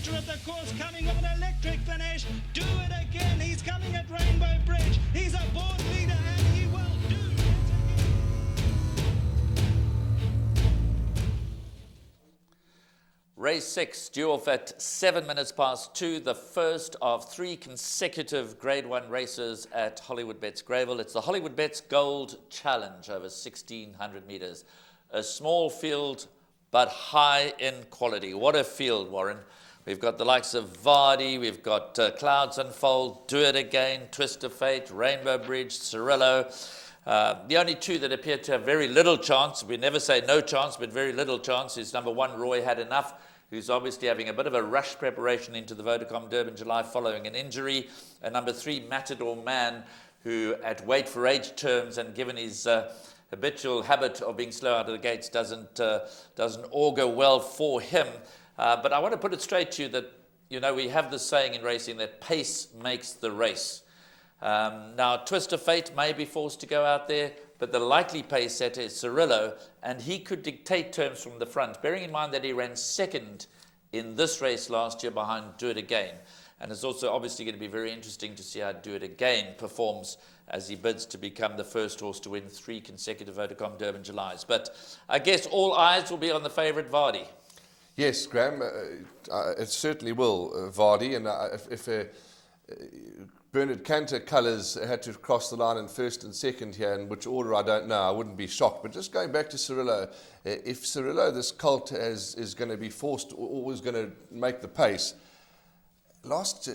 centre of the course, coming with an electric finish. Do it again. He's coming at Rainbow Bridge. He's a board leader and he will do it again. Race 6, due off at 7 minutes past 2, the first of 3 consecutive Grade 1 races at Hollywood Bets Greyville. It's the Hollywood Bets Gold Challenge over 1,600 metres. A small field, but high in quality. What a field, Warren. We've got the likes of Vardy, we've got Clouds Unfold, Do It Again, Twist of Fate, Rainbow Bridge, Cirillo. The only 2 that appear to have very little chance, we never say no chance, but very little chance, is number 1, Roy Had Enough, who's obviously having a bit of a rush preparation into the Vodacom Durban July following an injury. And number 3, Matador Man, who at weight for age terms and given his habitual habit of being slow out of the gates doesn't augur well for him. But I want to put it straight to you that, you know, we have this saying in racing that pace makes the race. Now, Twist of Fate may be forced to go out there, but the likely pace setter is Cirillo, and he could dictate terms from the front, bearing in mind that he ran second in this race last year behind Do It Again. And it's also obviously going to be very interesting to see how Do It Again performs as he bids to become the first horse to win 3 consecutive Vodacom Durban Julys. But I guess all eyes will be on the favourite Vardy. Yes, Graham, it certainly will, Vardy. And if Bernard Cantor colours had to cross the line in first and second here, in which order I don't know, I wouldn't be shocked. But just going back to Cirillo, if Cirillo, this colt, is going to be forced or is going to make the pace, last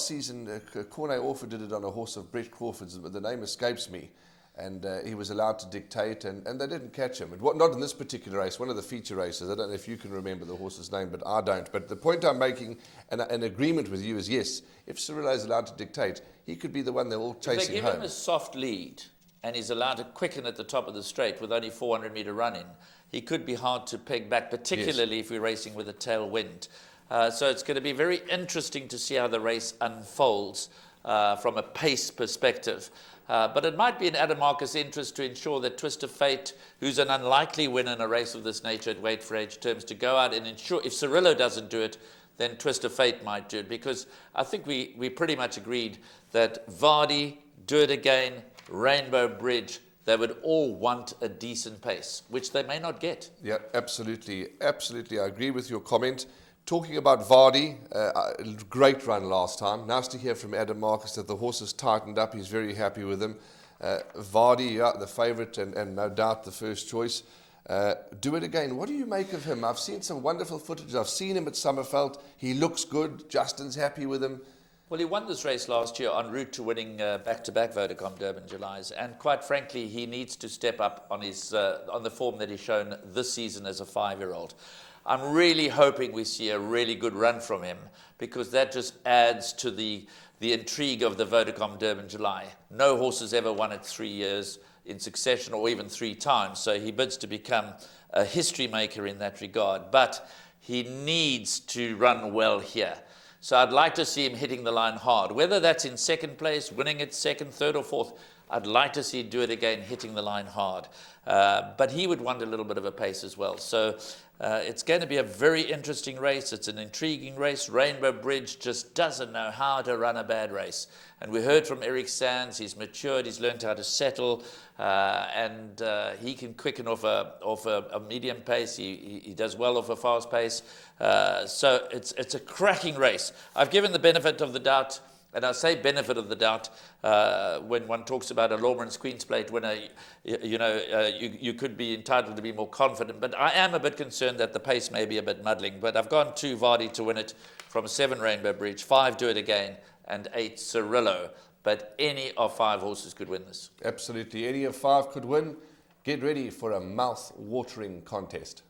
season, Cornet Orford did it on a horse of Brett Crawford's, but the name escapes me. And he was allowed to dictate, and they didn't catch him. Not in this particular race, one of the feature races. I don't know if you can remember the horse's name, but I don't. But the point I'm making, and an agreement with you, is yes, if Cirillo is allowed to dictate, he could be the one they're all chasing home. If they give him a soft lead, and he's allowed to quicken at the top of the straight with only 400-metre run-in, he could be hard to peg back, particularly if we're racing with a tailwind. So it's going to be very interesting to see how the race unfolds from a pace perspective. But it might be in Adam Marcus' interest to ensure that Twist of Fate, who's an unlikely winner in a race of this nature at weight for age terms, to go out and ensure, if Cirillo doesn't do it, then Twist of Fate might do it. Because I think we pretty much agreed that Vardy, Do It Again, Rainbow Bridge, they would all want a decent pace, which they may not get. Yeah, absolutely. Absolutely. I agree with your comment. Talking about Vardy, great run last time. Nice to hear from Adam Marcus that the horse has tightened up. He's very happy with him. Vardy, yeah, the favourite and no doubt the first choice. Do It Again. What do you make of him? I've seen some wonderful footage. I've seen him at Summerveld. He looks good. Justin's happy with him. Well, he won this race last year en route to winning back-to-back Vodacom Durban Julys, and quite frankly, he needs to step up on his on the form that he's shown this season as a 5-year-old. I'm really hoping we see a really good run from him, because that just adds to the intrigue of the Vodacom Durban July. No horse has ever won it 3 years in succession, or even 3 times, so he bids to become a history maker in that regard. But he needs to run well here. So I'd like to see him hitting the line hard, whether that's in second place, winning it second, third or fourth. I'd like to see him Do It Again, hitting the line hard. But he would want a little bit of a pace as well. So it's going to be a very interesting race. It's an intriguing race. Rainbow Bridge just doesn't know how to run a bad race. And we heard from Eric Sands. He's matured. He's learned how to settle. And he can quicken off a medium pace. He does well off a fast pace. So it's a cracking race. I've given the benefit of the doubt. And I say benefit of the doubt when one talks about a Lawrence Queen's Plate winner, you could be entitled to be more confident. But I am a bit concerned that the pace may be a bit muddling. But I've gone 2 Vardy to win it, from 7 Rainbow Bridge, 5 Do It Again, and 8 Cirillo. But any of 5 horses could win this. Absolutely. Any of 5 could win. Get ready for a mouth-watering contest.